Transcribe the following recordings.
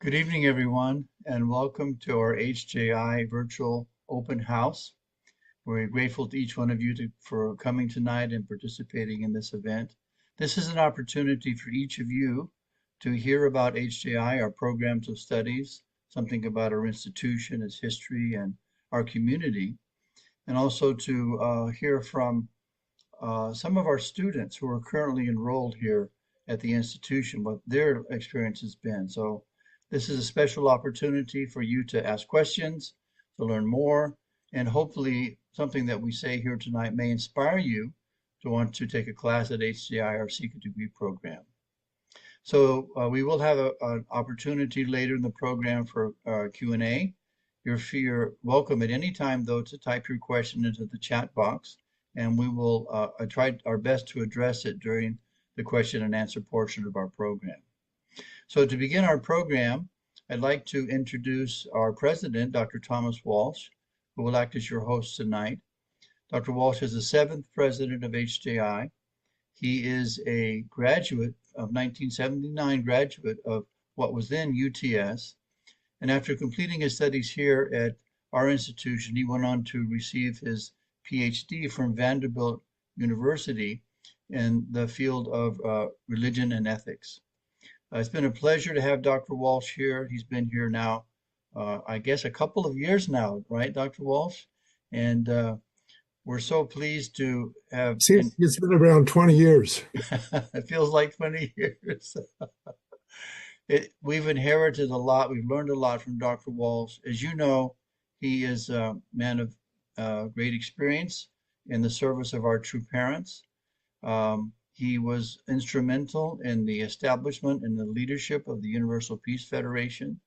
Good evening, everyone, and welcome to our HJI virtual open house. We're grateful to each one of you for coming tonight and participating in this event. This is an opportunity for each of you to hear about HJI, our programs of studies, something about our institution, its history, and our community, and also to hear from some of our students who are currently enrolled here at the institution, what their experience has been. So this is a special opportunity for you to ask questions, to learn more, and hopefully something that we say here tonight may inspire you to want to take a class at HJI or seek a degree program. So we will have an opportunity later in the program for Q&A. You're welcome at any time, though, to type your question into the chat box, and we will try our best to address it during the question and answer portion of our program. So to begin our program, I'd like to introduce our president, Dr. Thomas Walsh, who will act as your host tonight. Dr. Walsh is the 7th president of HJI. He is a graduate of 1979, graduate of what was then UTS. And after completing his studies here at our institution, he went on to receive his PhD from Vanderbilt University in the field of religion and ethics. It's been a pleasure to have Dr. Walsh here. He's been here now, I guess, a couple of years now, right, Dr. Walsh? And we're so pleased to have. It's been around 20 years. It feels like 20 years. We've inherited a lot. We've learned a lot from Dr. Walsh. As you know, he is a man of great experience in the service of our true parents. He was instrumental in the establishment and the leadership of the Universal Peace Federation.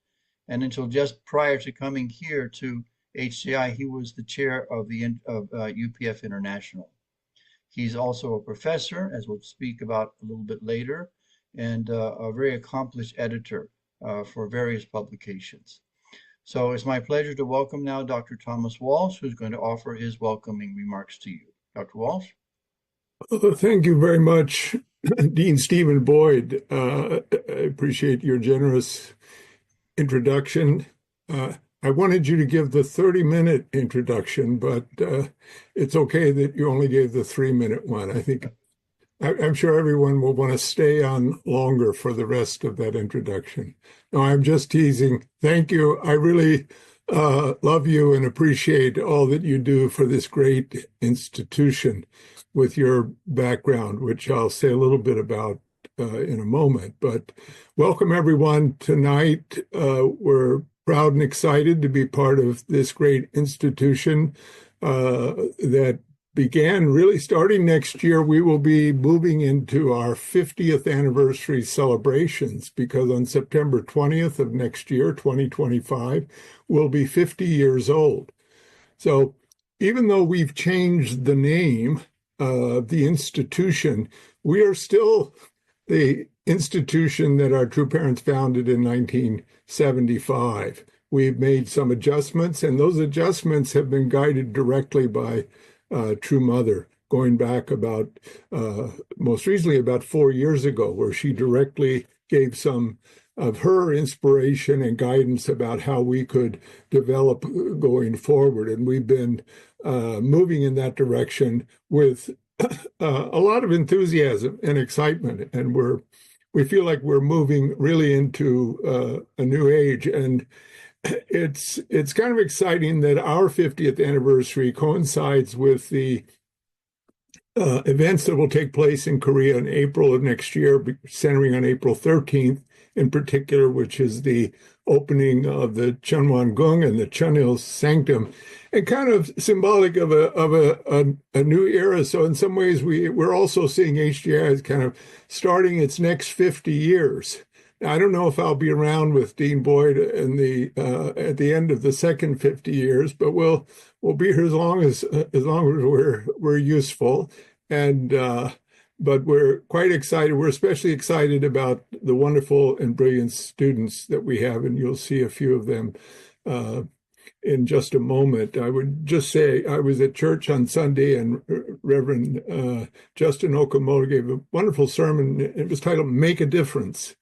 And until just prior to coming here to HJI, he was the chair of UPF International. He's also a professor, as we'll speak about a little bit later, and a very accomplished editor for various publications. So it's my pleasure to welcome now Dr. Thomas Walsh, who's going to offer his welcoming remarks to you. Dr. Walsh? Thank you very much, Dean Stephen Boyd. I appreciate your generous introduction. I wanted you to give the 30-minute introduction, but it's okay that you only gave the 3-minute one. I'm sure everyone will want to stay on longer for the rest of that introduction. No, I'm just teasing. Thank you. I really love you and appreciate all that you do for this great institution with your background, which I'll say a little bit about in a moment. But welcome everyone tonight. We're proud and excited to be part of this great institution that began really starting next year. We will be moving into our 50th anniversary celebrations because on September 20th of next year, 2025, we'll be 50 years old. So even though we've changed the name of the institution, we are still the institution that our true parents founded in 1975. We've made some adjustments, and those adjustments have been guided directly by True Mother, going back about, most recently about 4 years ago, where she directly gave some of her inspiration and guidance about how we could develop going forward. And we've been moving in that direction with a lot of enthusiasm and excitement. And we feel like we're moving really into a new age. And it's kind of exciting that our 50th anniversary coincides with the events that will take place in Korea in April of next year, centering on April 13th in particular, which is the opening of the Cheonwon-gung and the Cheonil Sanctum, and kind of symbolic of a new era. So in some ways, we're also seeing HJI as kind of starting its next 50 years. I don't know if I'll be around with Dean Boyd at the end of the second 50 years, but we'll be here as long as we're useful, but we're quite excited. We're especially excited about the wonderful and brilliant students that we have, and you'll see a few of them in just a moment. I would just say I was at church on Sunday, and Reverend Justin Okamoto gave a wonderful sermon. It was titled "Make a Difference."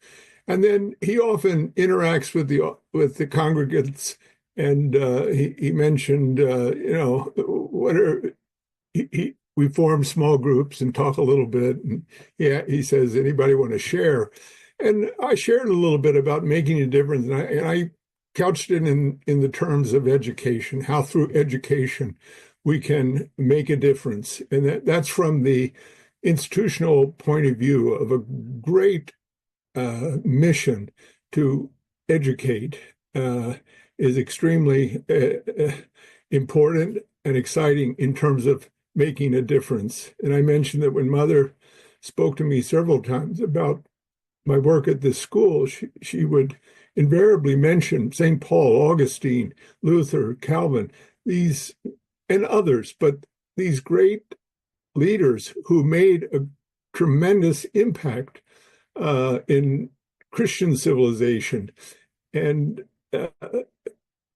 And then he often interacts with the congregants, and he mentioned, what are we form small groups and talk a little bit, and he says, anybody want to share? And I shared a little bit about making a difference, and I couched it in the terms of education, how through education we can make a difference, and that's from the institutional point of view of a great mission to educate is extremely important and exciting in terms of making a difference. And I mentioned that when Mother spoke to me several times about my work at this school, she would invariably mention St. Paul, Augustine, Luther, Calvin, these and others, but these great leaders who made a tremendous impact in Christian civilization, and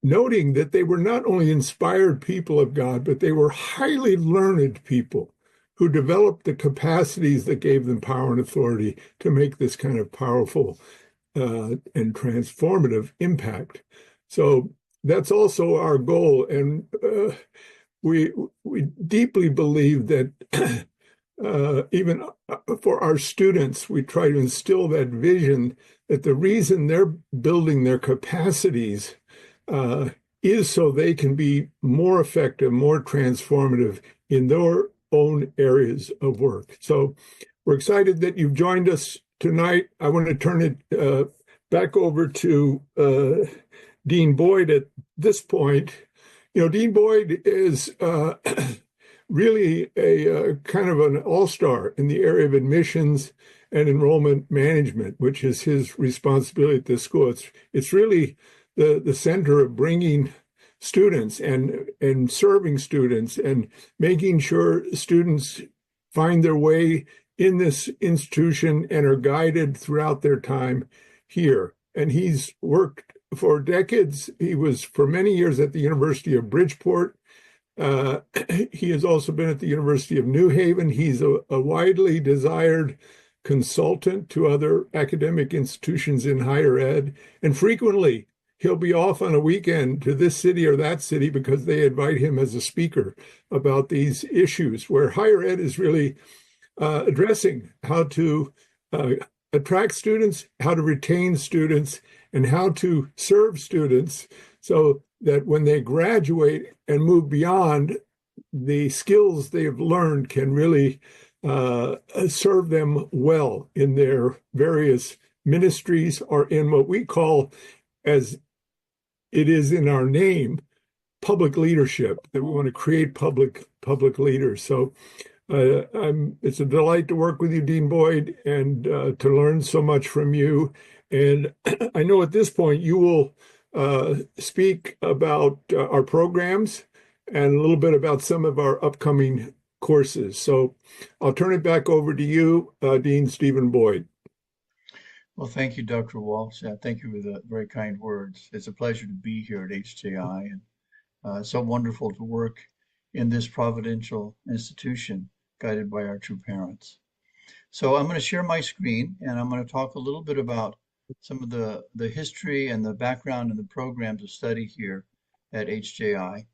noting that they were not only inspired people of God, but they were highly learned people who developed the capacities that gave them power and authority to make this kind of powerful and transformative impact. So that's also our goal, and we deeply believe that even for our students, we try to instill that vision that the reason they're building their capacities is so they can be more effective, more transformative in their own areas of work. So we're excited that you've joined us tonight. I want to turn it back over to Dean Boyd at this point. Dean Boyd is really a kind of an all-star in the area of admissions and enrollment management, which is his responsibility at this school. It's really the center of bringing students and serving students and making sure students find their way in this institution and are guided throughout their time here. And he's worked for decades. He was for many years at the University of Bridgeport. He has also been at the University of New Haven. He's a widely desired consultant to other academic institutions in higher ed. And frequently, he'll be off on a weekend to this city or that city because they invite him as a speaker about these issues, where higher ed is really addressing how to attract students, how to retain students, and how to serve students so that when they graduate and move beyond, the skills they've learned can really serve them well in their various ministries or in what we call, as it is in our name, public leadership, that we want to create public leaders. So it's a delight to work with you, Dean Boyd, and to learn so much from you. And I know at this point you will speak about our programs and a little bit about some of our upcoming courses. So I'll turn it back over to you, Dean Stephen Boyd. Well, thank you, Dr. Walsh. Thank you for the very kind words. It's a pleasure to be here at HJI, and so wonderful to work in this providential institution guided by our true parents. So I'm going to share my screen, and I'm going to talk a little bit about some of the history and the background and the programs of study here at HJI.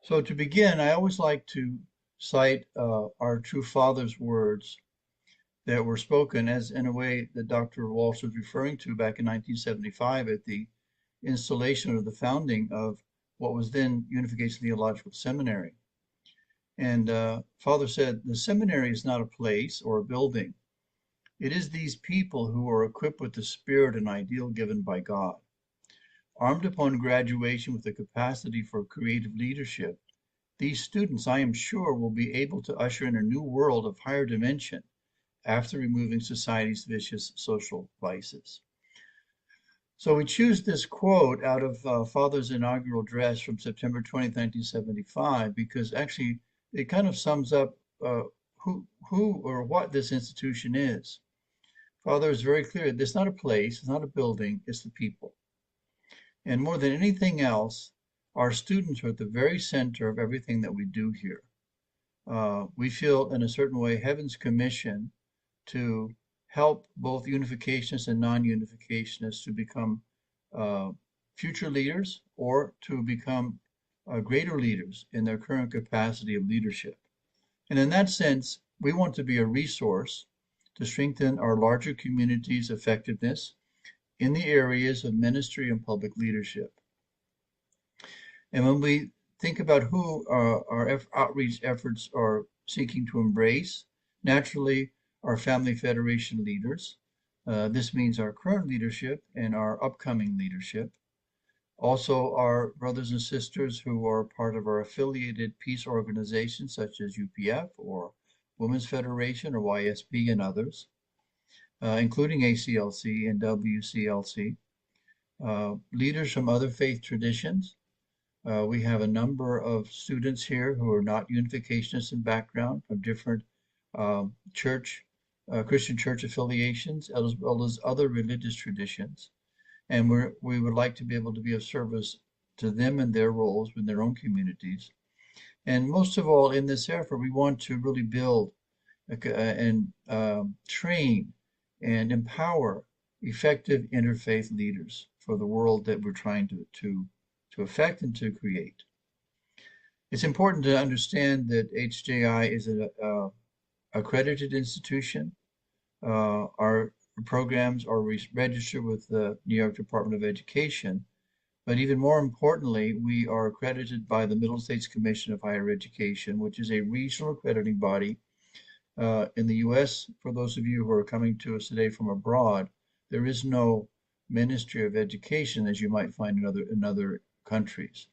So to begin, I always like to cite our true father's words that were spoken as in a way that Dr. Walsh was referring to back in 1975 at the installation or the founding of what was then Unification Theological Seminary. And Father said, the seminary is not a place or a building. It is these people who are equipped with the spirit and ideal given by God. Armed upon graduation with the capacity for creative leadership, these students, I am sure, will be able to usher in a new world of higher dimension after removing society's vicious social vices. So we choose this quote out of Father's inaugural address from September 20th, 1975, because actually it kind of sums up who or what this institution is. Father is very clear. It's not a place, it's not a building, it's the people. And more than anything else, our students are at the very center of everything that we do here. we feel in a certain way heaven's commission to help both unificationists and non-unificationists to become uh, future leaders or to become greater leaders in their current capacity of leadership. And in that sense, we want to be a resource to strengthen our larger community's effectiveness in the areas of ministry and public leadership. And when we think about who our outreach efforts are seeking to embrace, naturally, our Family Federation leaders. This means our current leadership and our upcoming leadership. Also, our brothers and sisters who are part of our affiliated peace organizations such as UPF or Women's Federation or YSB and others, including ACLC and WCLC. Leaders from other faith traditions. We have a number of students here who are not unificationists in background from different church, Christian church affiliations, as well as other religious traditions. And we would like to be able to be of service to them in their roles in their own communities. And most of all, in this effort, we want to really build and train and empower effective interfaith leaders for the world that we're trying to affect and to create. It's important to understand that HJI is an accredited institution. Our programs are registered with the New York Department of Education, but even more importantly, we are accredited by the Middle States Commission of Higher Education, which is a regional accrediting body. In the U.S., for those of you who are coming to us today from abroad, there is no Ministry of Education as you might find in other countries.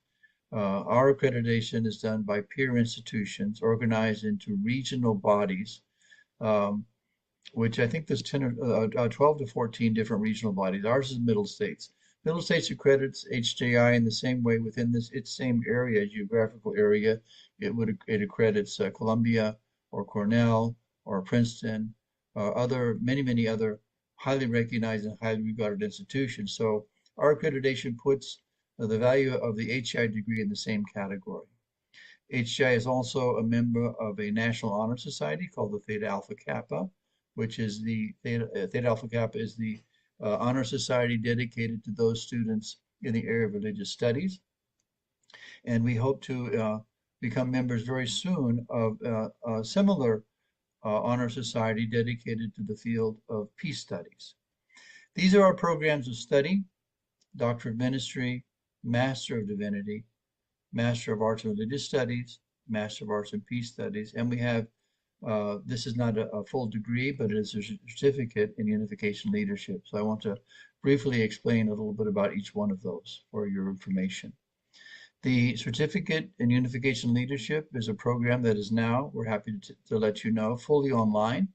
Our accreditation is done by peer institutions organized into regional bodies, which I think there's 10 or 12 to 14 different regional bodies. Ours is Middle States. Middle States accredits HJI in the same way within its same area, geographical area. It accredits Columbia or Cornell or Princeton or many other highly recognized and highly regarded institutions. So our accreditation puts the value of the HJI degree in the same category. HJI is also a member of a National Honor Society called the Theta Alpha Kappa, which is the Theta Alpha Kappa is the honor society dedicated to those students in the area of religious studies. And we hope to become members very soon of a similar honor society dedicated to the field of peace studies. These are our programs of study: Doctor of Ministry, Master of Divinity, Master of Arts and Religious Studies, Master of Arts and Peace Studies, and we have this is not a full degree, but it is a certificate in unification leadership. So I want to briefly explain a little bit about each one of those for your information. The certificate in unification leadership is a program that is now, we're happy to let you know, fully online.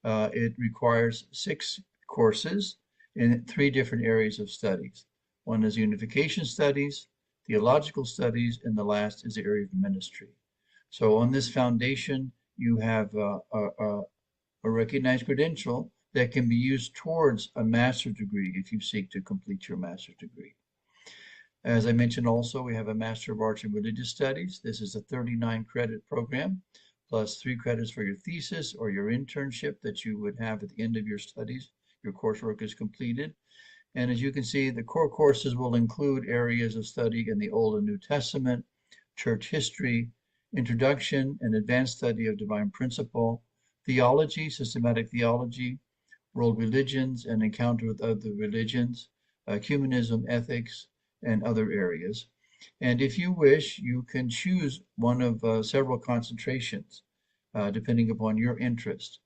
It requires 6 courses in 3 different areas of studies. One is unification studies, theological studies, and the last is the area of ministry. So on this foundation, you have a recognized credential that can be used towards a master's degree if you seek to complete your master's degree. As I mentioned also, we have a Master of Arts in Religious Studies. This is a 39 credit program, plus 3 credits for your thesis or your internship that you would have at the end of your studies. Your coursework is completed. And as you can see, the core courses will include areas of study in the Old and New Testament, church history, introduction and advanced study of divine principle, theology, systematic theology, world religions and encounter with other religions, ecumenism, ethics, and other areas. And if you wish, you can choose one of several concentrations, depending upon your interest: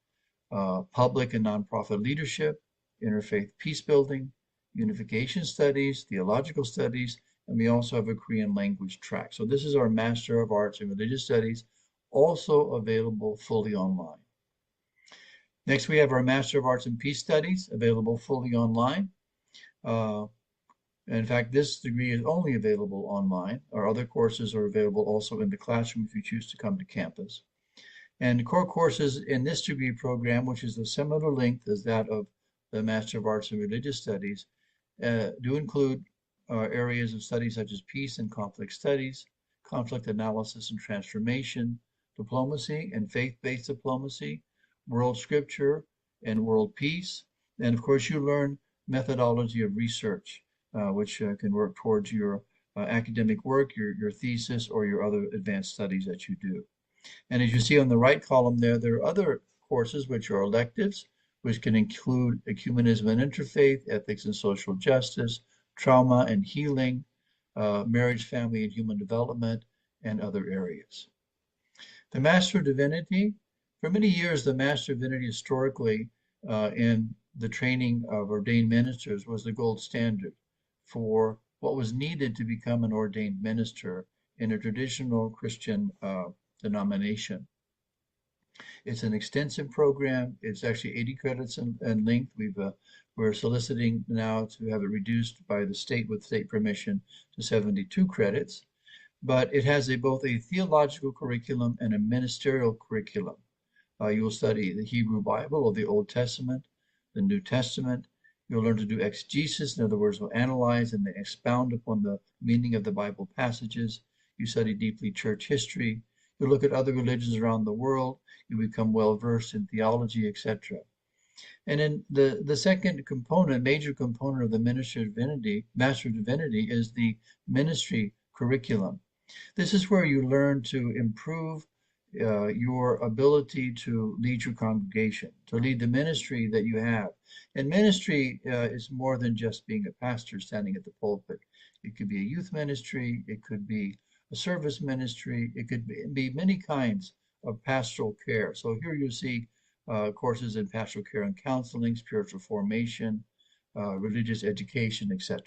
public and nonprofit leadership, interfaith peace building, unification studies, theological studies, and we also have a Korean language track. So this is our Master of Arts in Religious Studies, also available fully online. Next, we have our Master of Arts in Peace Studies, available fully online. In fact, this degree is only available online. Our other courses are available also in the classroom if you choose to come to campus. And the core courses in this degree program, which is a similar length as that of the Master of Arts in Religious Studies, do include areas of study such as peace and conflict studies, conflict analysis and transformation, diplomacy and faith-based diplomacy, world scripture and world peace. And of course, you learn methodology of research, which can work towards your academic work, your thesis, or your other advanced studies that you do. And as you see on the right column there are other courses which are electives, which can include ecumenism and interfaith, ethics and social justice, trauma and healing, marriage, family, and human development, and other areas. The Master of Divinity, for many years, the Master of Divinity historically in the training of ordained ministers was the gold standard for what was needed to become an ordained minister in a traditional Christian denomination. It's an extensive program. It's actually 80 credits in length. We're soliciting now to have it reduced by the state with state permission to 72 credits. But it has both a theological curriculum and a ministerial curriculum. You will study the Hebrew Bible or the Old Testament, the New Testament. You'll learn to do exegesis. In other words, we'll analyze and then expound upon the meaning of the Bible passages. You study deeply church history. You look at other religions around the world. You become well versed in theology, etc. And then the second component, major component of the Master of Divinity is the ministry curriculum. This is where you learn to improve your ability to lead your congregation, to lead the ministry that you have. And ministry is more than just being a pastor standing at the pulpit. It could be a youth ministry, it could be a service ministry, it could be many kinds of pastoral care. So here you see courses in pastoral care and counseling, spiritual formation, religious education, etc.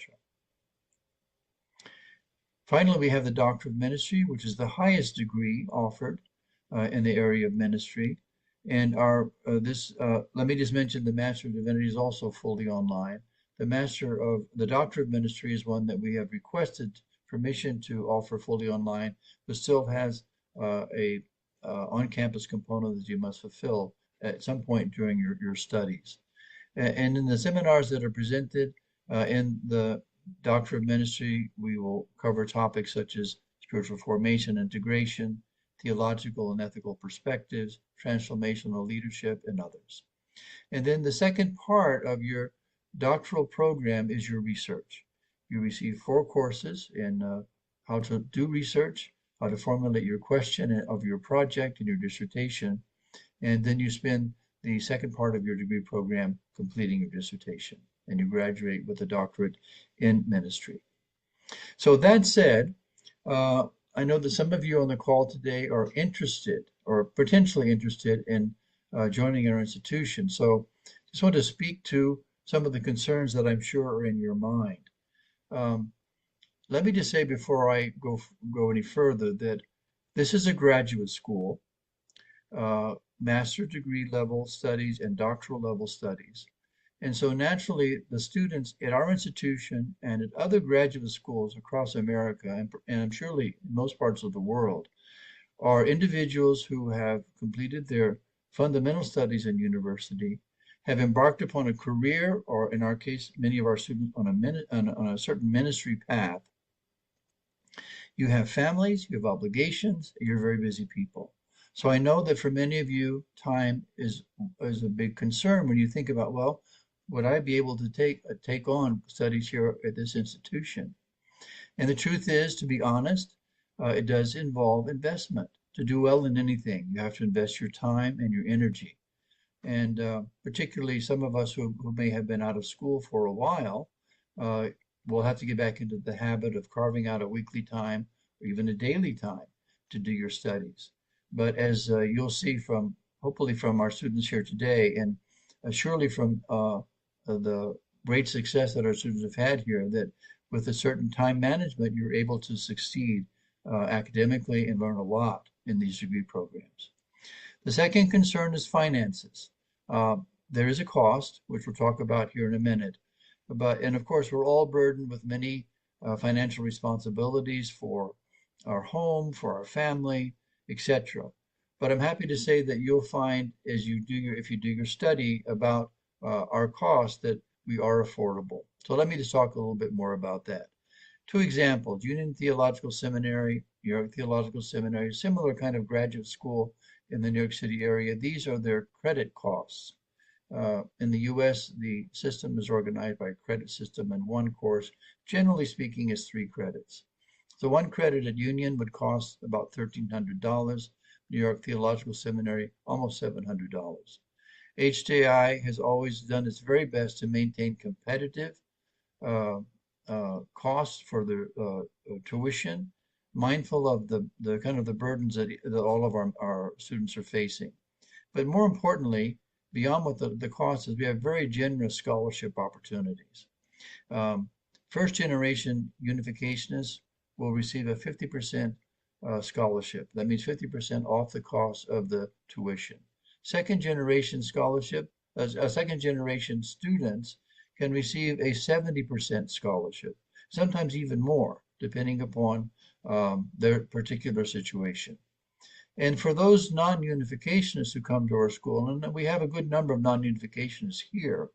Finally, we have the Doctor of Ministry, which is the highest degree offered in the area of ministry. And let me just mention the Master of Divinity is also fully online. The Doctor of Ministry is one that we have requested permission to offer fully online, but still has a on-campus component that you must fulfill at some point during your studies. And in the seminars that are presented in the Doctor of Ministry, we will cover topics such as spiritual formation, integration, theological and ethical perspectives, transformational leadership, and others. And then the second part of your doctoral program is your research. You receive 4 courses in how to do research, how to formulate your question of your project and your dissertation, and then you spend the second part of your degree program completing your dissertation, and you graduate with a doctorate in ministry. So that said, I know that some of you on the call today are interested or potentially interested in joining our institution. So just want to speak to some of the concerns that I'm sure are in your mind. Let me just say before I go any further that this is a graduate school, master's degree level studies and doctoral level studies. And so naturally, the students at our institution and at other graduate schools across America, and surely in most parts of the world, are individuals who have completed their fundamental studies in university, have embarked upon a career, or in our case, many of our students on a certain ministry path. You have families, you have obligations, you're very busy people. So I know that for many of you, time is a big concern when you think about, well, would I be able to take on studies here at this institution? And the truth is, to be honest, it does involve investment. To do well in anything, you have to invest your time and your energy. And particularly some of us who may have been out of school for a while, will have to get back into the habit of carving out a weekly time or even a daily time to do your studies. But as you'll see hopefully from our students here today, and surely from the great success that our students have had here, that with a certain time management, you're able to succeed academically and learn a lot in these degree programs. The second concern is finances. There is a cost, which we'll talk about here in a minute. And of course, we're all burdened with many financial responsibilities for our home, for our family, etc. But I'm happy to say that you'll find if you do your study about our costs, that we are affordable. So let me just talk a little bit more about that. Two examples: Union Theological Seminary, New York Theological Seminary, similar kind of graduate school in the New York City area. These are their credit costs. In the US, the system is organized by a credit system, and one course, generally speaking, is 3 credits. So one credit at Union would cost about $1,300. New York Theological Seminary, almost $700. HJI has always done its very best to maintain competitive uh, costs for their tuition, mindful of the kind of the burdens that all of our students are facing. But more importantly, beyond what the cost is, we have very generous scholarship opportunities. Um, First generation unificationists will receive a 50% scholarship. That means 50% off the cost of the tuition. Second generation scholarship, second generation students can receive a 70% scholarship, sometimes even more, depending upon their particular situation. And for those non-unificationists who come to our school, and we have a good number of non-unificationists here,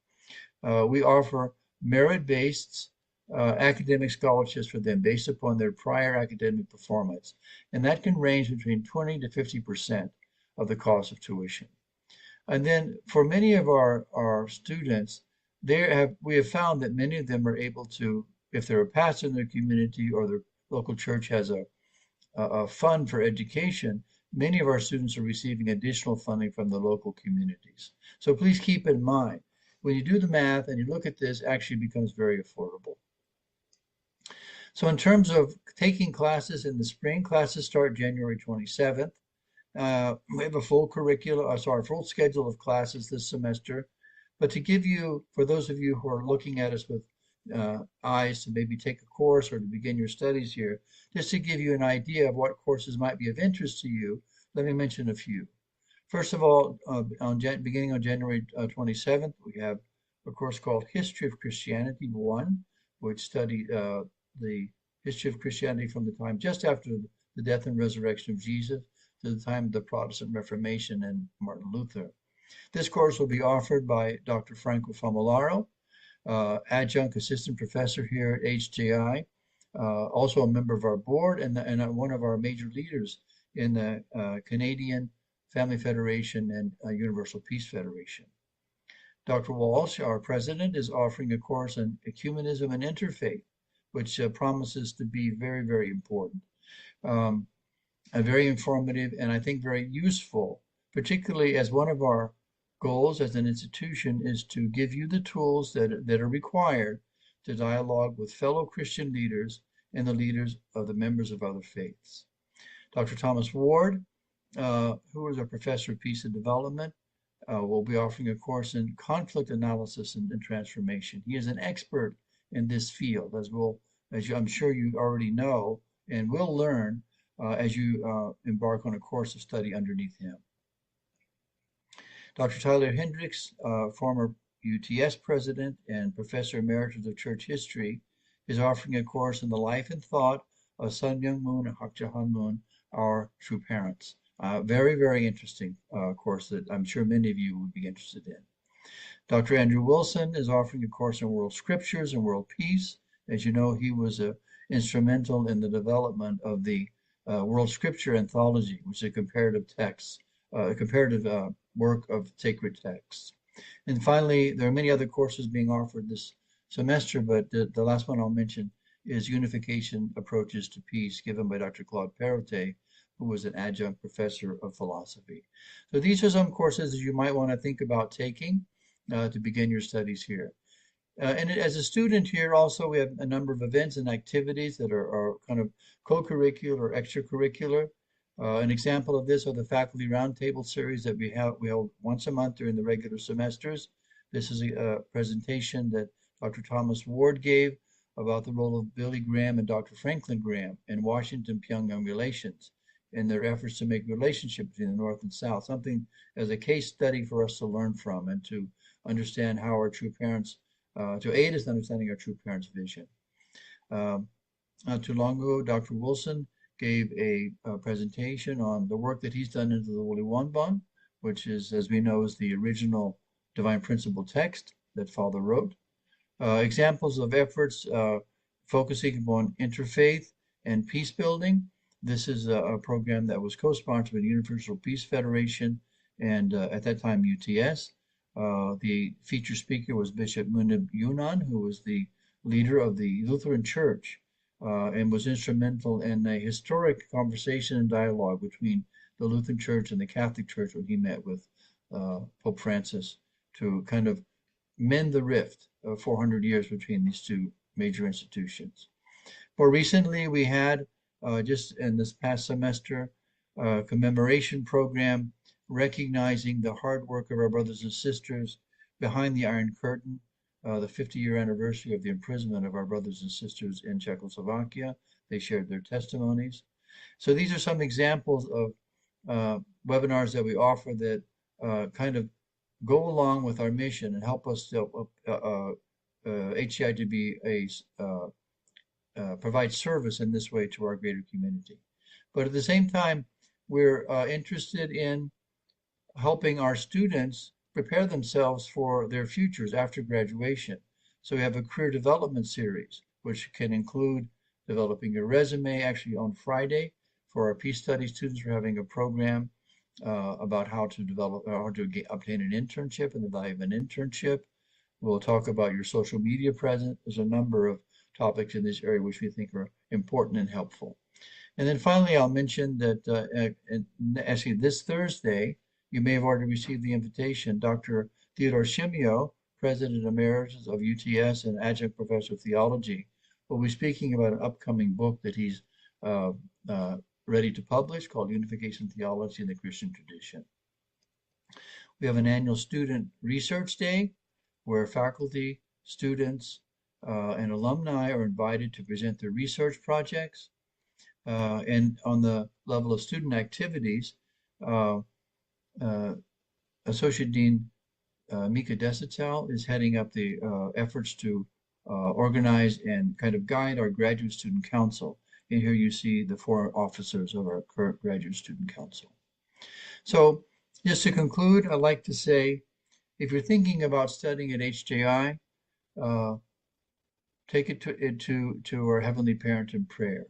we offer merit-based academic scholarships for them based upon their prior academic performance. And that can range between 20 to 50% of the cost of tuition. And then for many of our students, we have found that many of them are able to, if they're a pastor in their community or their local church has a fund for education, many of our students are receiving additional funding from the local communities. So please keep in mind, when you do the math and you look at this, actually becomes very affordable. So in terms of taking classes in the spring, classes start January 27th. We have a full full schedule of classes this semester. But to give you, for those of you who are looking at us with eyes to maybe take a course or to begin your studies here, just to give you an idea of what courses might be of interest to you, let me mention a few. First of all, beginning on January 27th, we have a course called History of Christianity 1, which studied the history of Christianity from the time just after the death and resurrection of Jesus to the time of the Protestant Reformation and Martin Luther. This course will be offered by Dr. Franco Famolaro, adjunct assistant professor here at HJI, also a member of our board and one of our major leaders in the Canadian Family Federation and Universal Peace Federation. Dr. Walsh, our president, is offering a course on ecumenism and interfaith, which promises to be very, very important, very informative, and I think very useful, particularly as one of our goals as an institution is to give you the tools that are required to dialogue with fellow Christian leaders and the leaders of the members of other faiths. Dr. Thomas Ward, who is a professor of peace and development, will be offering a course in conflict analysis and transformation. He is an expert in this field, I'm sure you already know and will learn as you embark on a course of study underneath him. Dr. Tyler Hendricks, former UTS president and professor emeritus of church history, is offering a course in the life and thought of Sun Myung Moon and Hak Ja Han Moon, our true parents. Very, very interesting course that I'm sure many of you would be interested in. Dr. Andrew Wilson is offering a course on world scriptures and world peace. As you know, he was instrumental in the development of the World Scripture Anthology, which is a comparative text, comparative work of sacred texts. And finally, there are many other courses being offered this semester, but the last one I'll mention is Unification Approaches to Peace, given by Dr. Claude Perrotet, who was an adjunct professor of philosophy. So these are some courses that you might want to think about taking to begin your studies here. And as a student here, also, we have a number of events and activities that are kind of co-curricular or extracurricular. An example of this are the faculty roundtable series that we hold once a month during the regular semesters. This is a presentation that Dr. Thomas Ward gave about the role of Billy Graham and Dr. Franklin Graham in Washington-Pyongyang relations in their efforts to make relationship between the North and South, something as a case study for us to learn from and to understand how our true parents, to aid us in understanding our true parents' vision. Not too long ago, Dr. Wilson gave a presentation on the work that he's done into the Woli Wonbon, which is, as we know, is the original divine principle text that Father wrote. Examples of efforts focusing upon interfaith and peace building. This is a program that was co-sponsored by the Universal Peace Federation and at that time UTS. The featured speaker was Bishop Munib Yunan, who was the leader of the Lutheran Church and was instrumental in a historic conversation and dialogue between the Lutheran Church and the Catholic Church when he met with Pope Francis to kind of mend the rift of 400 years between these two major institutions. More recently, we had just in this past semester a commemoration program recognizing the hard work of our brothers and sisters behind the Iron Curtain, the 50-year anniversary of the imprisonment of our brothers and sisters in Czechoslovakia. They shared their testimonies. So these are some examples of webinars that we offer that kind of go along with our mission and help us to HJI to be provide service in this way to our greater community. But at the same time, we're interested in helping our students prepare themselves for their futures after graduation. So we have a career development series, which can include developing a resume. Actually, on Friday, for our Peace Studies students, we're having a program about how to develop, how to obtain an internship and the value of an internship. We'll talk about your social media presence. There's a number of topics in this area which we think are important and helpful. And then finally, I'll mention that actually this Thursday, you may have already received the invitation. Dr. Theodore Shimio, President Emeritus of UTS and Adjunct Professor of Theology, will be speaking about an upcoming book that he's ready to publish called Unification Theology in the Christian Tradition. We have an annual Student Research Day where faculty, students, and alumni are invited to present their research projects. And on the level of student activities, Associate Dean Mika Desitel is heading up the efforts to organize and kind of guide our Graduate Student Council. And here you see the 4 officers of our current Graduate Student Council. So just to conclude, I'd like to say, if you're thinking about studying at HJI, take it to our Heavenly Parent in prayer.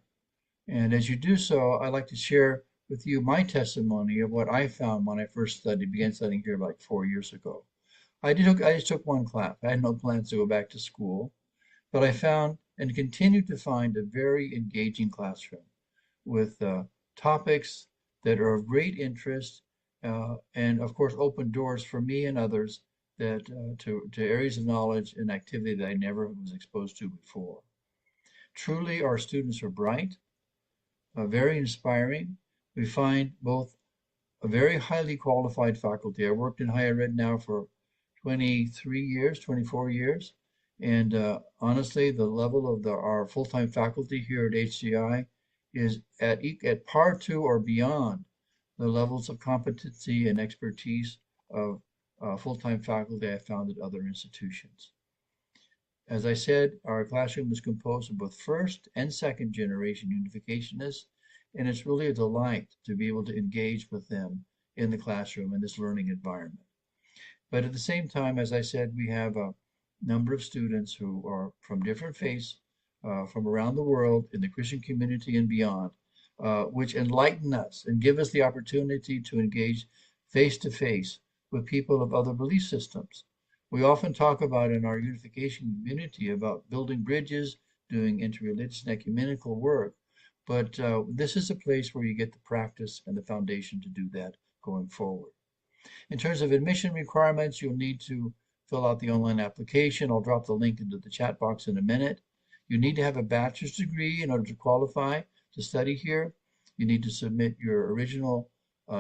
And as you do so, I'd like to share with you my testimony of what I found when I first began studying here like 4 years ago. I just took one class. I had no plans to go back to school, but I found and continue to find a very engaging classroom with topics that are of great interest and of course open doors for me and others that to areas of knowledge and activity that I never was exposed to before. Truly, our students are bright, very inspiring. We find both a very highly qualified faculty. I worked in higher ed now for 23 years, 24 years. And honestly, the level of our full-time faculty here at HJI is at par to or beyond the levels of competency and expertise of full-time faculty I found at other institutions. As I said, our classroom is composed of both first and second generation unificationists, and it's really a delight to be able to engage with them in the classroom in this learning environment. But at the same time, as I said, we have a number of students who are from different faiths, from around the world in the Christian community and beyond, which enlighten us and give us the opportunity to engage face to face with people of other belief systems. We often talk about in our unification community about building bridges, doing interreligious and ecumenical work, but this is a place where you get the practice and the foundation to do that going forward. In terms of admission requirements, you'll need to fill out the online application. I'll drop the link into the chat box in a minute. You need to have a bachelor's degree in order to qualify to study here. You need to submit your original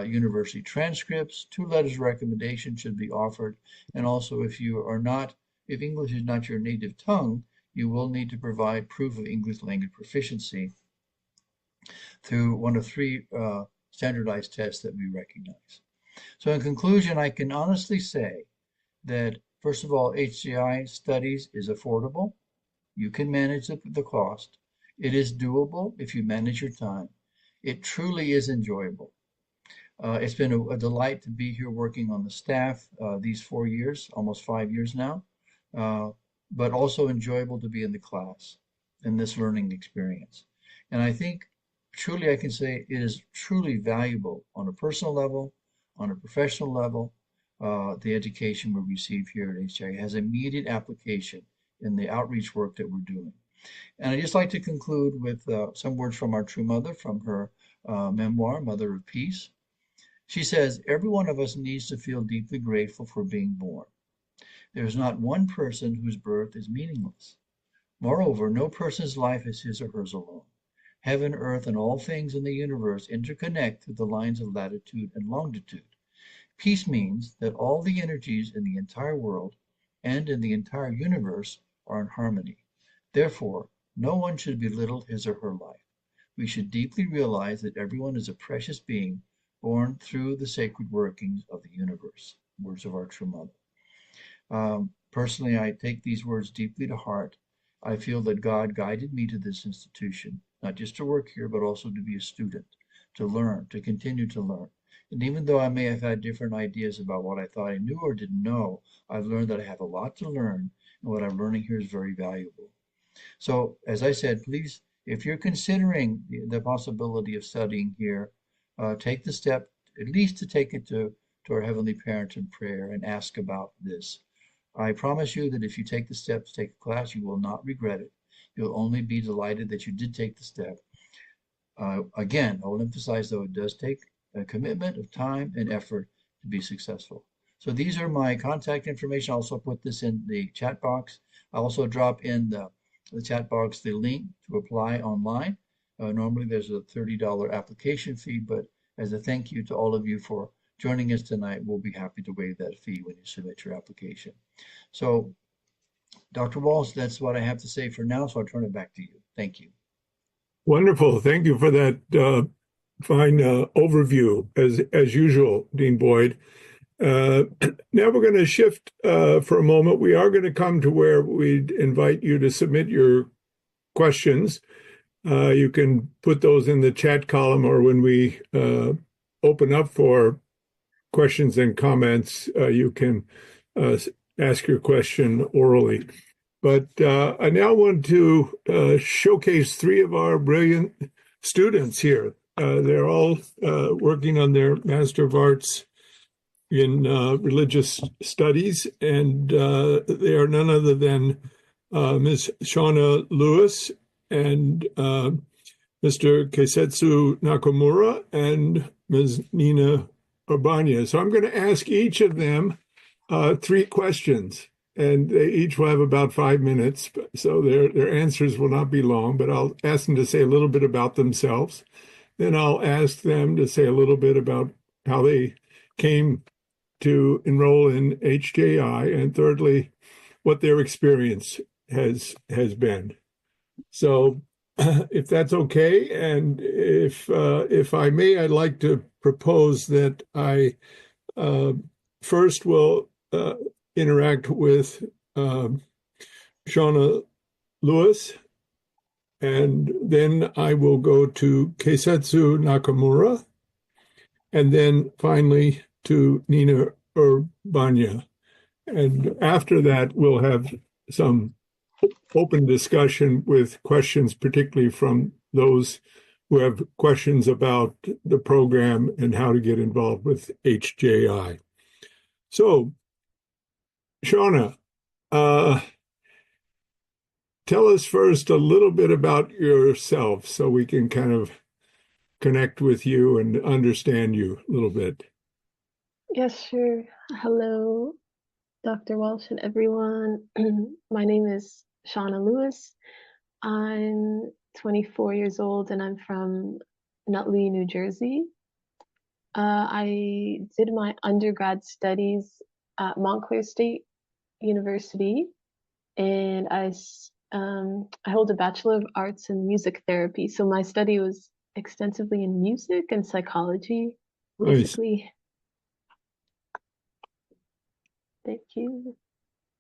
university transcripts. 2 letters of recommendation should be offered. And also, if English is not your native tongue, you will need to provide proof of English language proficiency through one of 3 standardized tests that we recognize. So in conclusion, I can honestly say that, first of all, HJI studies is affordable. You can manage the cost. It is doable if you manage your time. It truly is enjoyable. It's been a delight to be here working on the staff these 4 years, almost 5 years now, but also enjoyable to be in the class. in this learning experience. And I think truly I can say it is truly valuable on a personal level, on a professional level. The education we receive here at HJI has immediate application in the outreach work that we're doing. And I'd just like to conclude with some words from our true mother from her memoir, Mother of Peace. She says, every one of us needs to feel deeply grateful for being born. There is not one person whose birth is meaningless. Moreover, no person's life is his or hers alone. Heaven, earth, and all things in the universe interconnect through the lines of latitude and longitude. Peace means that all the energies in the entire world and in the entire universe are in harmony. Therefore, no one should belittle his or her life. We should deeply realize that everyone is a precious being born through the sacred workings of the universe. Words of our true mother. Personally, I take these words deeply to heart. I feel that God guided me to this institution, not just to work here, but also to be a student, to learn, to continue to learn. And even though I may have had different ideas about what I thought I knew or didn't know, I've learned that I have a lot to learn, and what I'm learning here is very valuable. So, as I said, please, if you're considering the possibility of studying here, take the step, at least to take it to our Heavenly Parent in prayer and ask about this. I promise you that if you take the step to take a class, you will not regret it. You'll only be delighted that you did take the step. Again, I will emphasize, though, it does take a commitment of time and effort to be successful. So these are my contact information. I'll also put this in the chat box. I also drop in the chat box the link to apply online. Normally there's a $30 application fee, but as a thank you to all of you for joining us tonight, we'll be happy to waive that fee when you submit your application. So, Dr. Walsh, that's what I have to say for now, so I'll turn it back to you. Thank you. Wonderful. Thank you for that fine overview, as usual, Dean Boyd. Now we're going to shift for a moment. We are going to come to where we'd invite you to submit your questions. You can put those in the chat column, or when we open up for questions and comments, you can ask your question orally. But I now want to showcase three of our brilliant students here. They're all working on their Master of Arts in Religious Studies, and they are none other than Ms. Shawna Lewis and Mr. Keisetsu Nakamura and Ms. Nina Urbonya. So I'm going to ask each of them three questions, and they each will have about 5 minutes, so their answers will not be long, but I'll ask them to say a little bit about themselves. Then I'll ask them to say a little bit about how they came to enroll in HJI, and thirdly, what their experience has been. So if that's okay, and if I may, I'd like to propose that I first will interact with Shawna Lewis, and then I will go to Keisetsu Nakamura, and then finally to Nina Urbonya. And after that, we'll have some open discussion with questions, particularly from those who have questions about the program and how to get involved with HJI. So, Shawna, tell us first a little bit about yourself so we can kind of connect with you and understand you a little bit. Yes, sure. Hello, Dr. Walsh and everyone. My name is Shawna Lewis. I'm 24 years old and I'm from Nutley, New Jersey. I did my undergrad studies at Montclair State University, and I hold a Bachelor of Arts in Music Therapy. So my study was extensively in music and psychology, basically. Nice. Thank you.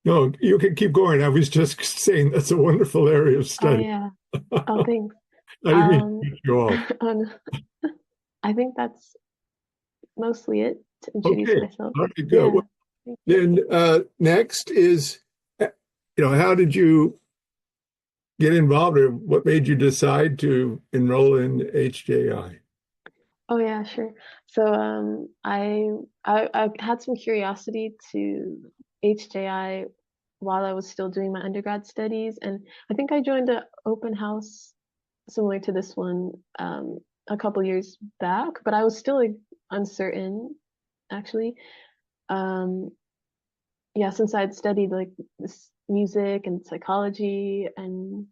No, you can keep going. I was just saying that's a wonderful area of Oh, study. yeah. Oh, thanks. I didn't mean to cut you off. I think that's mostly it to introduce Okay. myself. All right, good. Yeah. Well, then next is, how did you get involved, or what made you decide to enroll in HJI? Oh yeah, sure. So I had some curiosity to HJI while I was still doing my undergrad studies, and I think I joined an open house similar to this one a couple years back, but I was still like uncertain actually. Um, yeah, since I'd studied like this music and psychology, and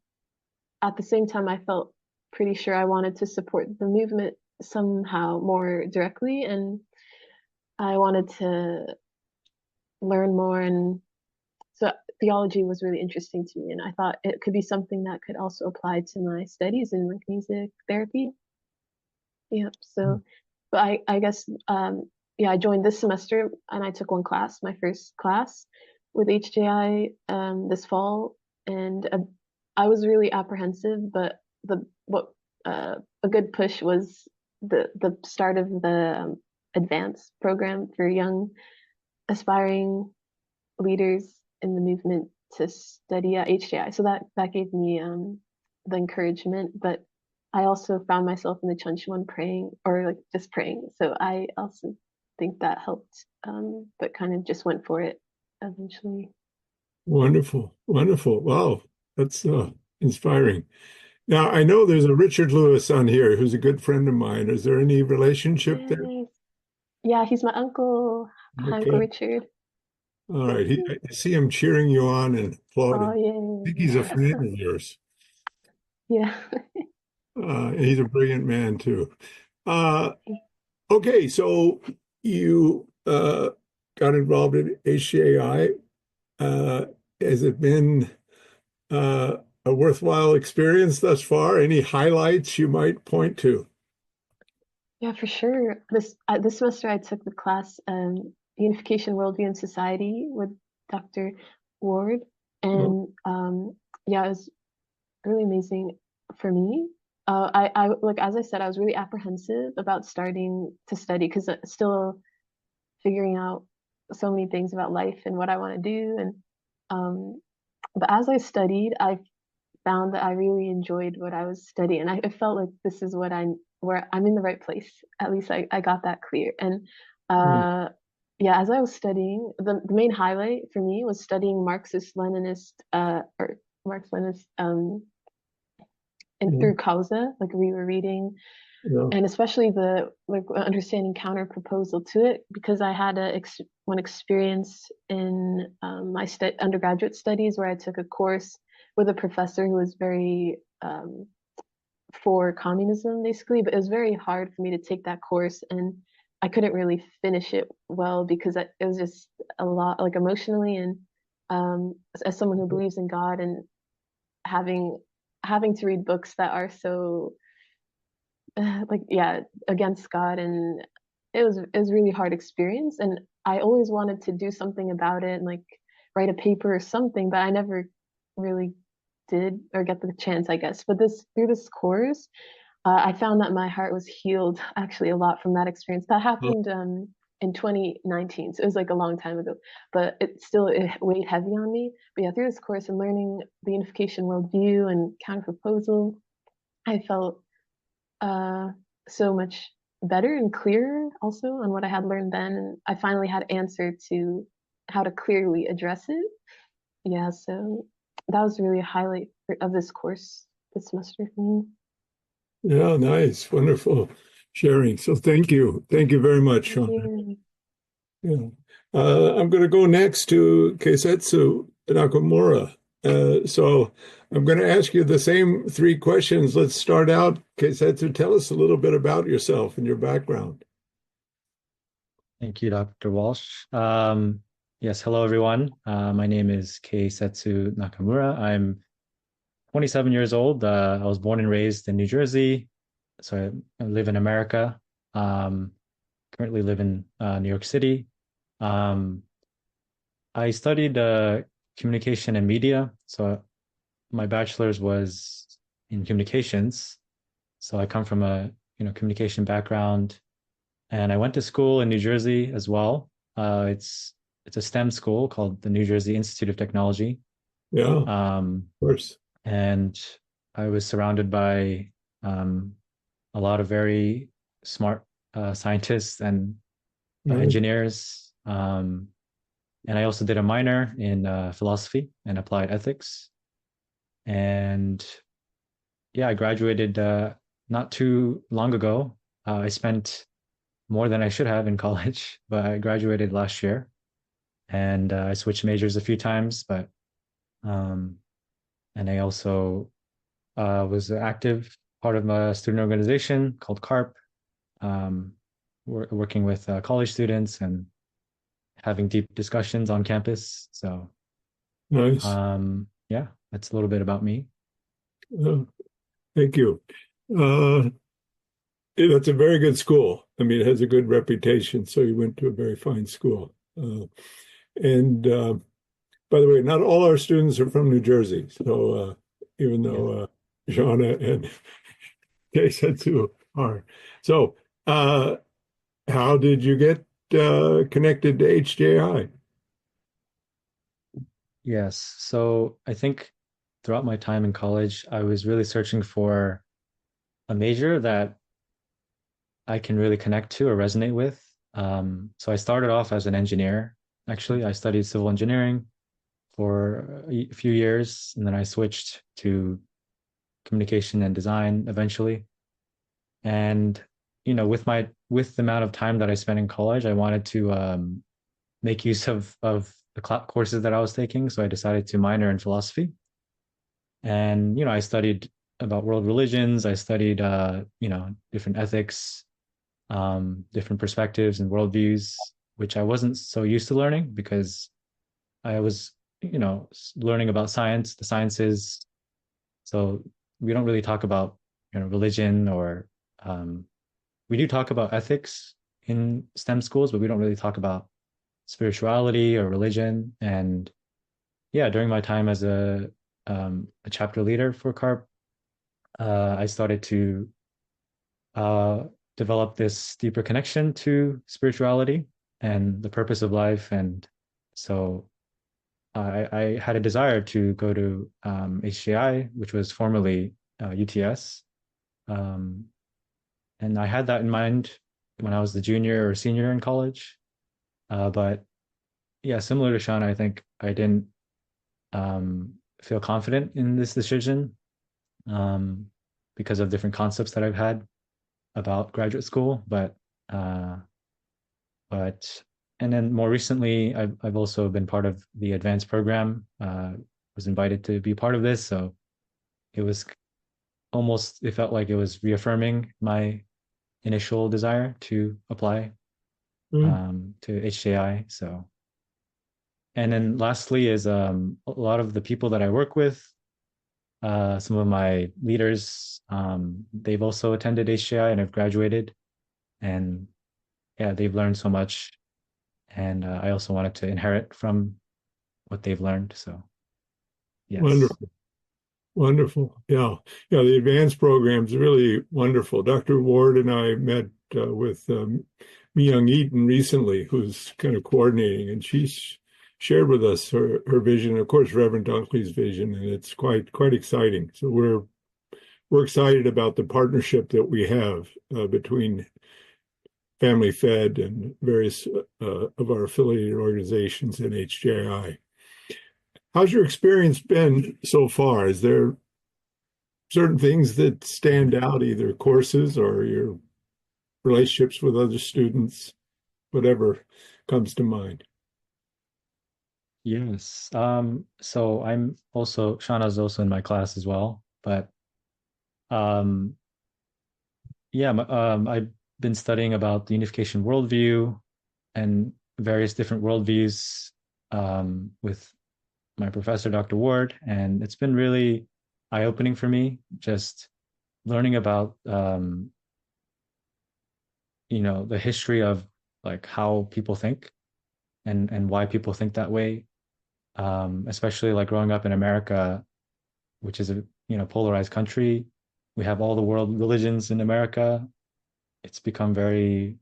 at the same time, I felt pretty sure I wanted to support the movement somehow more directly, and I wanted to learn more. And so theology was really interesting to me, and I thought it could be something that could also apply to my studies in like music therapy. Yep. So, but I guess yeah, I joined this semester and I took one class, my first class with HJI this fall, and I was really apprehensive, but the what a good push was the start of the advanced program for young aspiring leaders in the movement to study at HJI. So that gave me the encouragement, but I also found myself in the chunch one praying or like just praying. So I also think that helped, but kind of just went for it eventually. Wonderful, wonderful. Wow, that's inspiring. Now, I know there's a Richard Lewis on here who's a good friend of mine. Is there any relationship there? Yay. Yeah, he's my uncle. Hi, Uncle Okay. Richard. All right. I see him cheering you on and Oh, applauding. I think he's a yay. fan of yours. Yeah. And he's a brilliant man too. Uh, okay, so you got involved in HJI. Uh, has it been a worthwhile experience thus far? Any highlights you might point to? Yeah, for sure. This semester I took the class Unification Worldview and Society with Dr. Ward, Oh, and yeah, it was really amazing for me. I like as I said, I was really apprehensive about starting to study because still figuring out so many things about life and what I want to do, and um, but as I studied, I found that I really enjoyed what I was studying. I felt like this is where I'm in the right place. At least I got that clear. And mm, uh, yeah, as I was studying, the main highlight for me was studying Marxist-Leninist or Marx-Leninist and mm, through causa, like we were reading, yeah, and especially the like understanding counter proposal to it because I had one experience in my undergraduate studies where I took a course with a professor who was very for communism basically, but it was very hard for me to take that course, and I couldn't really finish it well because it was just a lot like emotionally, and as someone who believes in God and having having to read books that are so like yeah against God, and it was really hard experience, and I always wanted to do something about it and like write a paper or something, but I never really did or get the chance, I guess. But this through this course, I found that my heart was healed actually a lot from that experience. That oh, happened in 2019, so it was like a long time ago, but it weighed heavy on me. But yeah, through this course and learning the unification worldview and counter proposal, I felt uh, so much better and clearer also on what I had learned then. And I finally had answer to how to clearly address it. Yeah, so that was really a highlight of this course this semester for me. yeah, nice, wonderful sharing. So thank you. Thank you very much, Sean. Yeah. Yeah. I'm going to go next to Keisetsu Nakamura. So I'm going to ask you the same three questions. Let's start out. Keisetsu, tell us a little bit about yourself and your background. Thank you, Dr. Walsh. Yes, hello, everyone. My name is Keisetsu Nakamura. I'm 27 years old. I was born and raised in New Jersey, so I live in America. Um, Currently live in New York City. Um, I studied communication and media, so my bachelor's was in communications. So I come from a communication background, and I went to school in New Jersey as well. It's a STEM school called the New Jersey Institute of Technology. Yeah, of Um, course. and I was surrounded by a lot of very smart scientists and Nice. engineers. And I also did a minor in philosophy and applied ethics. And yeah, I graduated not too long ago. I spent more than I should have in college, but I graduated last year. And I switched majors a few times, but um, and I also was an active part of a student organization called CARP, um, working with college students and having deep discussions on campus. So Nice. yeah, that's a little bit about me. Uh, Thank you. Uh, that's a very good school. I mean, it has a good reputation, so you went to a very fine school. And by the way, not all our students are from New Jersey. So even Yeah. though Shawna and Keisetsu are. So how did you get connected to HJI? Yes. So I think throughout my time in college, I was really searching for a major that I can really connect to or resonate with. So I started off as an engineer. Actually, I studied civil engineering for a few years, and then I switched to communication and design eventually. And with the amount of time that I spent in college, I wanted to make use of the courses that I was taking. So I decided to minor in philosophy. And I studied about world religions. I studied different ethics, different perspectives and worldviews, which I wasn't so used to learning because I was learning about science, the sciences. So we don't really talk about religion, or um, we do talk about ethics in STEM schools, but we don't really talk about spirituality or religion. And yeah, during my time as a chapter leader for CARP, I started to uh, develop this deeper connection to spirituality and the purpose of life. And so I had a desire to go to HJI, which was formerly UTS. Um, and I had that in mind when I was the junior or senior in college. But yeah, similar to Sean, I think I didn't feel confident in this decision um, because of different concepts that I've had about graduate school. Uh, but and then more recently, I've also been part of the advanced program. Was invited to be part of this, so it was it felt like it was reaffirming my initial desire to apply Hmm. to HJI. So, and then lastly is a lot of the people that I work with. Some of my leaders, they've also attended HJI and have graduated, and yeah, they've learned so much, and I also wanted to inherit from what they've learned. So, yes. Wonderful. Wonderful. Yeah. Yeah. The advanced program is really wonderful. Dr. Ward and I met with Mi-Young Eaton recently, who's kind of coordinating, and she's shared with us her vision, of course, Reverend Dunkley's vision, and it's quite exciting. So we're excited about the partnership that we have between Family Fed and various of our affiliated organizations in HJI. How's your experience been so far? Is there certain things that stand out, either courses or your relationships with other students, whatever comes to mind? Yes. So Shauna's also in my class as well, but um, yeah, I've been studying about the unification worldview and various different worldviews with my professor, Dr. Ward, and it's been really eye-opening for me, just learning about the history of like how people think and why people think that way. Especially like growing up in America, which is a polarized country. We have all the world religions in America. It's become very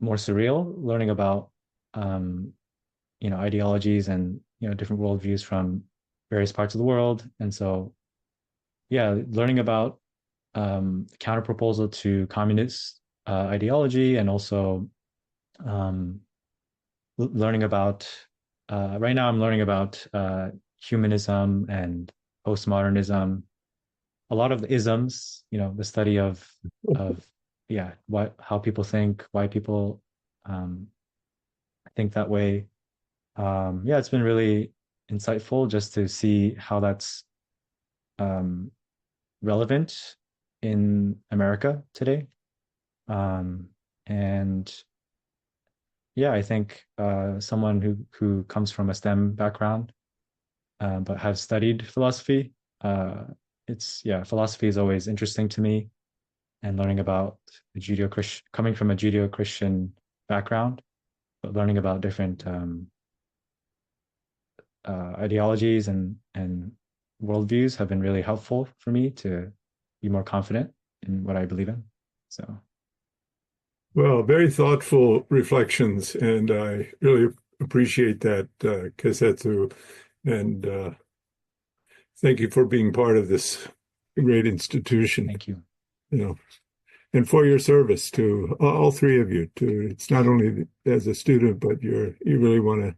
more surreal learning about um, ideologies and different worldviews from various parts of the world. And so yeah, learning about counterproposal to communist ideology, and also learning about right now I'm learning about humanism and postmodernism, a lot of the isms, the study of yeah, how people think, why people think that way. Yeah, it's been really insightful just to see how that's um, relevant in America today. And yeah, I think someone who comes from a STEM background but has studied philosophy, philosophy is always interesting to me, and learning about coming from a Judeo-Christian background, but learning about different ideologies and worldviews have been really helpful for me to be more confident in what I believe in. So, Well, very thoughtful reflections, and I really appreciate that, Keisetsu. And thank you for being part of this great institution. thank you. You know, and for your service to all three of you. To it's not only as a student, but you really want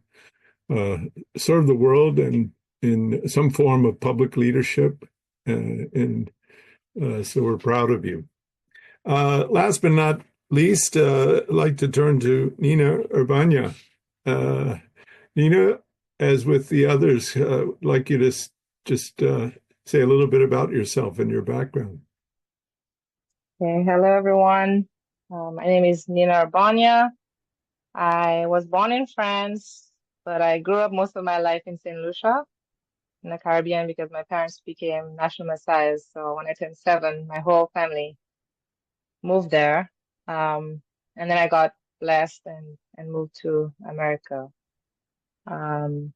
to serve the world and in some form of public leadership, and so we're proud of you. Last but not least, I'd like to turn to Nina Urbonya. Nina, as with the others, I'd like you to just say a little bit about yourself and your background. Okay, hello everyone. My name is Nina Urbonya. I was born in France, but I grew up most of my life in St. Lucia in the Caribbean because my parents became national messiahs. So when I turned 7, my whole family moved there. And then I got blessed and moved to America. I'm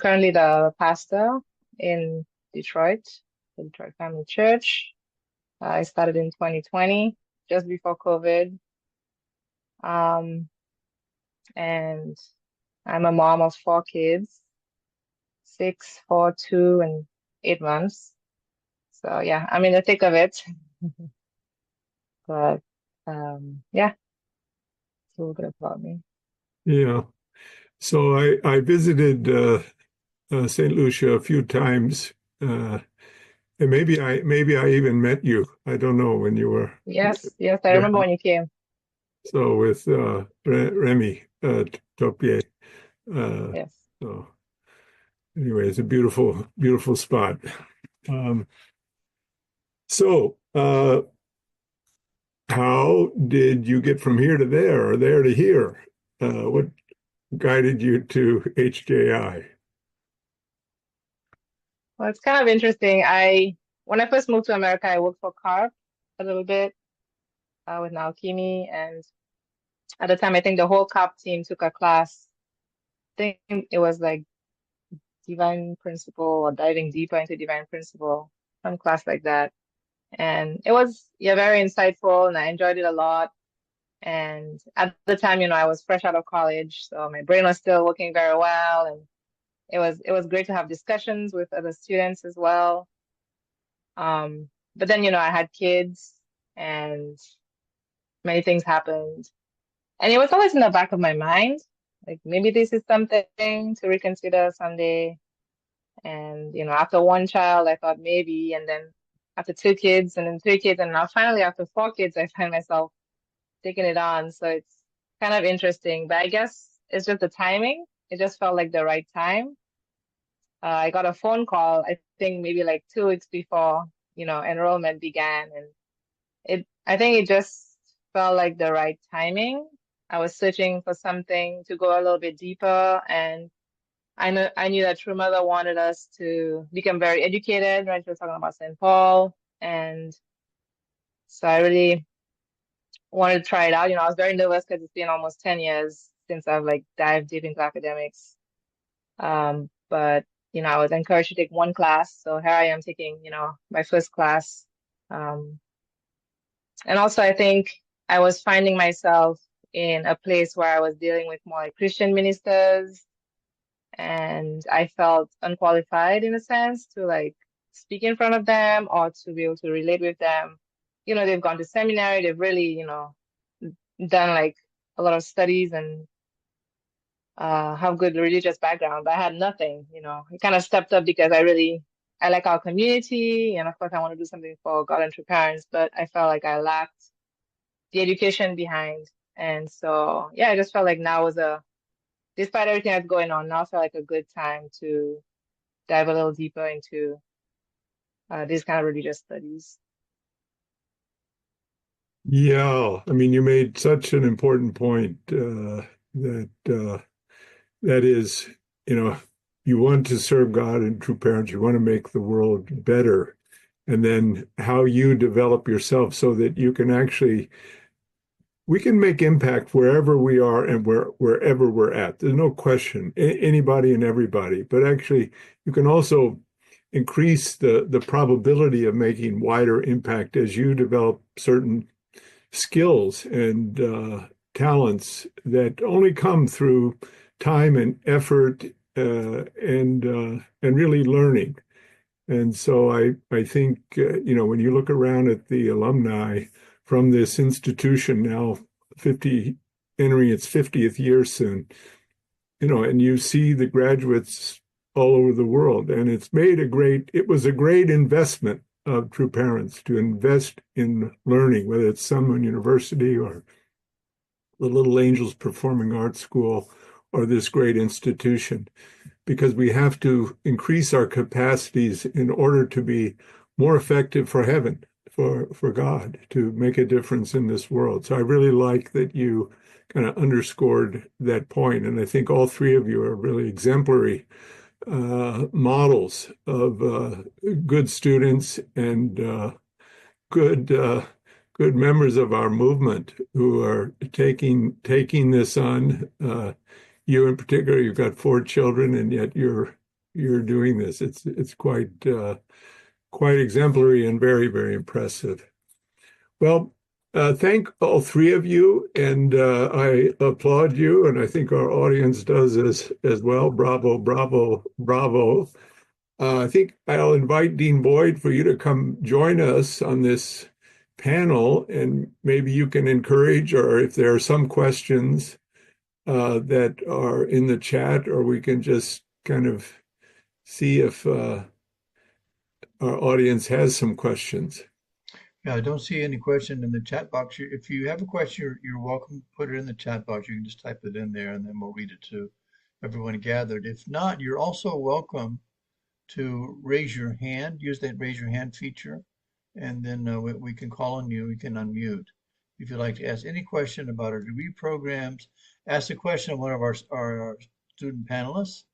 currently the pastor in Detroit, the Detroit Family Church. I started in 2020, just before COVID. And I'm a mom of 4 kids, 6, 4, 2, and 8 months. So yeah, I'm in the thick of it. But yeah, it's a little bit about me. Yeah. So I visited St. Lucia a few times, and maybe I even met you. I don't know when you were. Yes, I remember when you came. So with Remy Topier. Yes. So anyway, it's a beautiful spot. So how did you get from here to there or there to here? What guided you to HJI? Well, it's kind of interesting. When I first moved to America, I worked for CARP a little bit with Naokimi, and at the time, I think the whole CARP team took a class. I think it was like Divine Principle or diving deeper into Divine Principle, some class like that. And it was very insightful, and I enjoyed it a lot. And at the time, I was fresh out of college, so my brain was still working very well, and it was great to have discussions with other students as well. But then, I had kids and many things happened. And it was always in the back of my mind, like maybe this is something to reconsider someday. And, after one child, I thought maybe, and then after 2 kids, and then 3 kids, and now finally after 4 kids, I find myself taking it on. So it's kind of interesting, but I guess it's just the timing. It just felt like the right time. I got a phone call, I think maybe like 2 weeks before, enrollment began, and I think it just felt like the right timing. I was searching for something to go a little bit deeper, and I knew that True Mother wanted us to become very educated, right? She was talking about St. Paul, and so I really wanted to try it out. I was very nervous because it's been almost 10 years since I've like dived deep into academics. But I was encouraged to take one class, so here I am taking, my first class. And also, I think I was finding myself in a place where I was dealing with more like Christian ministers, and I felt unqualified in a sense to like speak in front of them or to be able to relate with them. You know, they've gone to seminary, they've really, you know, done like a lot of studies and have good religious background, but I had nothing, you know. I kind of stepped up because I like our community, and of course I want to do something for God and True Parents, but I felt like I lacked the education behind. And so, yeah, I just felt like now was despite everything that's going on, now felt like a good time to dive a little deeper into these kind of religious studies. Yeah, I mean, you made such an important point that is, you know, you want to serve God and True Parents, you want to make the world better, and then how you develop yourself so that you can actually, we can make impact wherever we are and wherever we're at. There's no question, anybody and everybody, but actually you can also increase the probability of making wider impact as you develop certain skills and talents that only come through time and effort and really learning. And so I think you know, when you look around at the alumni from this institution now 50 entering its 50th year soon, you know, and you see the graduates all over the world, and it was a great investment of True Parents to invest in learning, whether it's Sunmoon University or the Little Angels Performing Arts School or this great institution, because we have to increase our capacities in order to be more effective for heaven, for God, to make a difference in this world. So I really like that you kind of underscored that point, and I think all three of you are really exemplary models of good students and good members of our movement who are taking this on. You in particular, you've got 4 children, and yet you're doing this. It's quite exemplary and very, very impressive. Well, thank all three of you, and I applaud you, and I think our audience does as well. Bravo, bravo, bravo. I think I'll invite Dean Boyd for you to come join us on this panel, and maybe you can encourage, or if there are some questions that are in the chat, or we can just kind of see if our audience has some questions. Yeah, I don't see any question in the chat box. If you have a question, you're welcome to put it in the chat box. You can just type it in there and then we'll read it to everyone gathered. If not, you're also welcome to raise your hand, use that raise your hand feature, and then we can call on you, we can unmute. If you'd like to ask any question about our degree programs, ask a question of one of our student panelists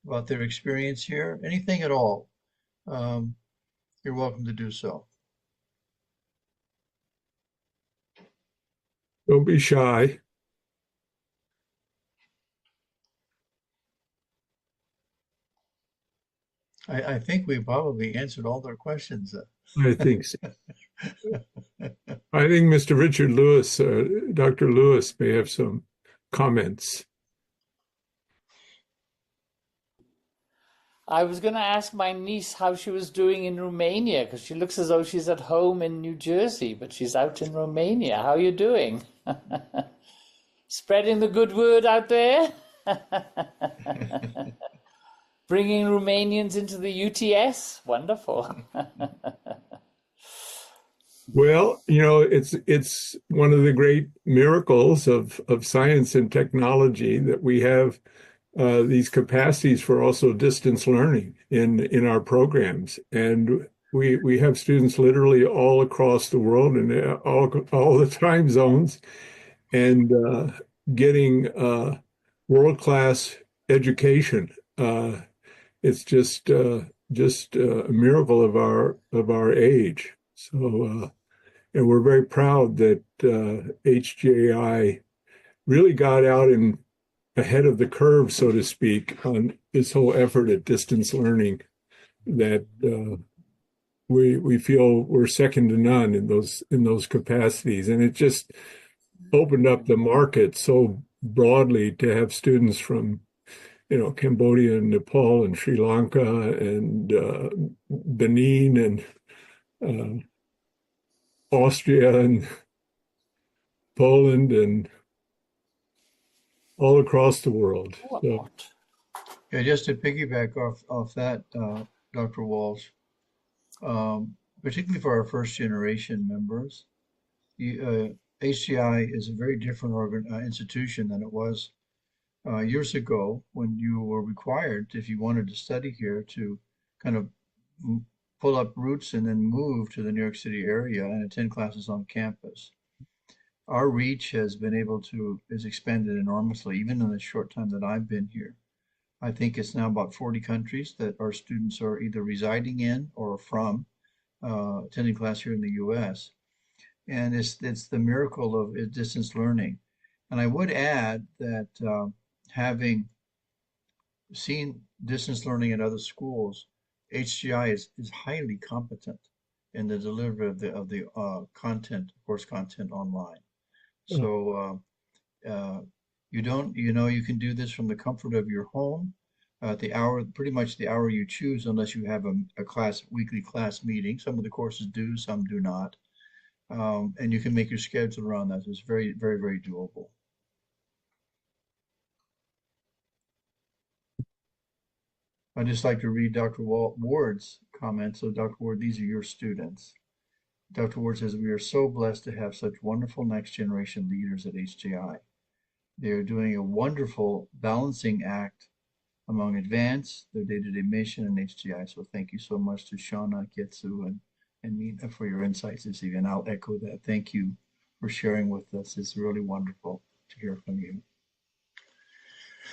about their experience here, anything at all, you're welcome to do so. Don't be shy. I think we probably answered all their questions. I think so. I think Mr. Richard Lewis, Dr. Lewis may have some comments. I was going to ask my niece how she was doing in Romania, because she looks as though she's at home in New Jersey, but she's out in Romania. How are you doing? Spreading the good word out there? Bringing Romanians into the UTS? Wonderful. Well, you know, it's one of the great miracles of science and technology that we have these capacities for also distance learning in our programs, and we have students literally all across the world and all the time zones, and getting world-class education. It's just a miracle of our age. So, and we're very proud that HJI really got out in ahead of the curve, so to speak, on this whole effort at distance learning. That we feel we're second to none in those capacities, and it just opened up the market so broadly to have students from Cambodia and Nepal and Sri Lanka and Benin and Austria and Poland and all across the world. So, Yeah, just to piggyback off that, Dr. Walsh, particularly for our first generation members, HJI is a very different institution than it was years ago when you were required, if you wanted to study here, to kind of pull up roots and then move to the New York City area and attend classes on campus. Our reach is expanded enormously, even in the short time that I've been here. I think it's now about 40 countries that our students are either residing in or from, attending class here in the US. And it's the miracle of distance learning. And I would add that having seen distance learning at other schools, HJI is highly competent in the delivery of the course content online. So you can do this from the comfort of your home at pretty much the hour you choose, unless you have a weekly class meeting. Some of the courses do, some do not. And you can make your schedule around that. So it's very, very, very doable. I'd just like to read Dr. Ward's comments. So Dr. Ward, these are your students. Dr. Ward says, we are so blessed to have such wonderful next generation leaders at HJI. They are doing a wonderful balancing act among advance, their day-to-day mission, and HJI. So thank you so much to Shawna, Keisetsu, and Nina for your insights this evening. I'll echo that. Thank you for sharing with us. It's really wonderful to hear from you.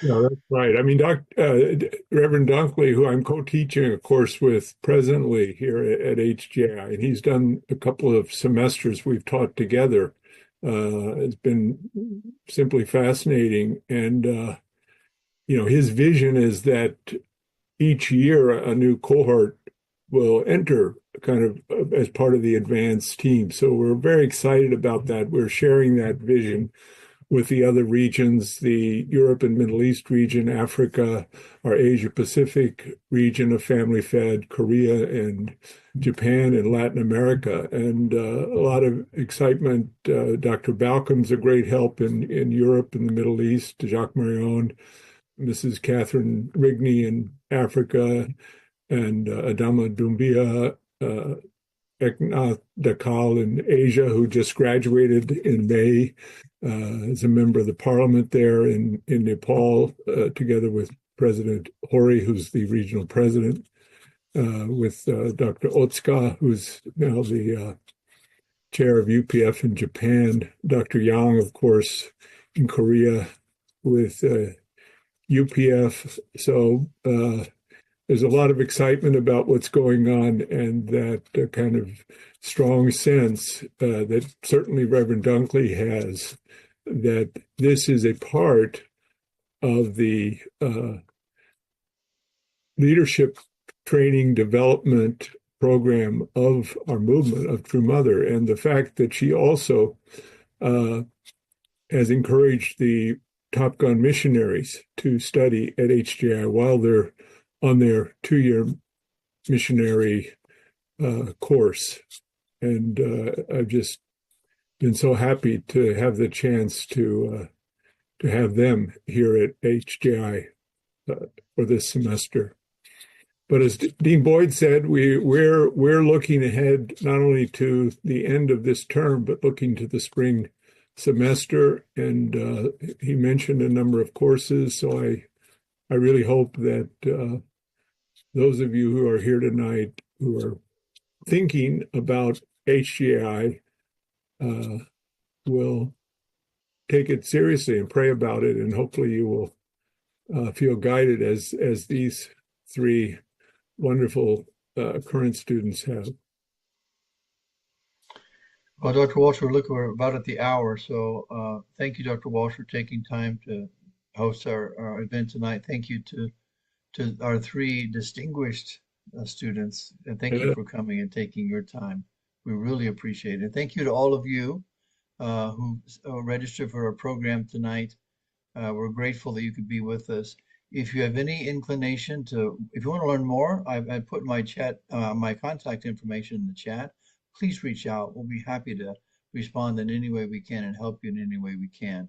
Yeah, that's right. I mean, Reverend Dunkley, who I'm co-teaching a course with presently here at HJI, and he's done a couple of semesters we've taught together. It's been simply fascinating. And, his vision is that each year a new cohort will enter kind of as part of the advanced team. So we're very excited about that. We're sharing that vision with the other regions, the Europe and Middle East region, Africa, our Asia Pacific region of Family Fed, Korea and Japan and Latin America, and a lot of excitement. Dr. Balcom's a great help in Europe and the Middle East, Jacques Marion, Mrs. Catherine Rigney in Africa, and Adama Doumbia, Eknath Dakal in Asia, who just graduated in May as a member of the parliament there in Nepal, together with President Hori, who's the regional president, with Dr. Otsuka, who's now the chair of UPF in Japan, Dr. Yang, of course, in Korea with UPF. So there's a lot of excitement about what's going on, and that kind of strong sense that certainly Reverend Dunkley has, that this is a part of the leadership training development program of our movement of True Mother. And the fact that she also has encouraged the Top Gun missionaries to study at HJI while they're on their 2-year missionary course. And I've just been so happy to have the chance to have them here at HJI for this semester. But as Dean Boyd said, we're looking ahead not only to the end of this term, but looking to the spring semester. And he mentioned a number of courses, so I really hope that those of you who are here tonight who are thinking about HJI will take it seriously and pray about it, and hopefully you will feel guided as these 3 wonderful current students have. Well, Dr. Walsh, we're about at the hour, so thank you, Dr. Walsh, for taking time to host our event tonight. Thank you to our 3 distinguished students, and thank you for coming and taking your time. We really appreciate it. Thank you to all of you who registered for our program tonight. We're grateful that you could be with us. If you have any inclination to, if you want to learn more, I put my my contact information in the chat. Please reach out. We'll be happy to respond in any way we can and help you in any way we can.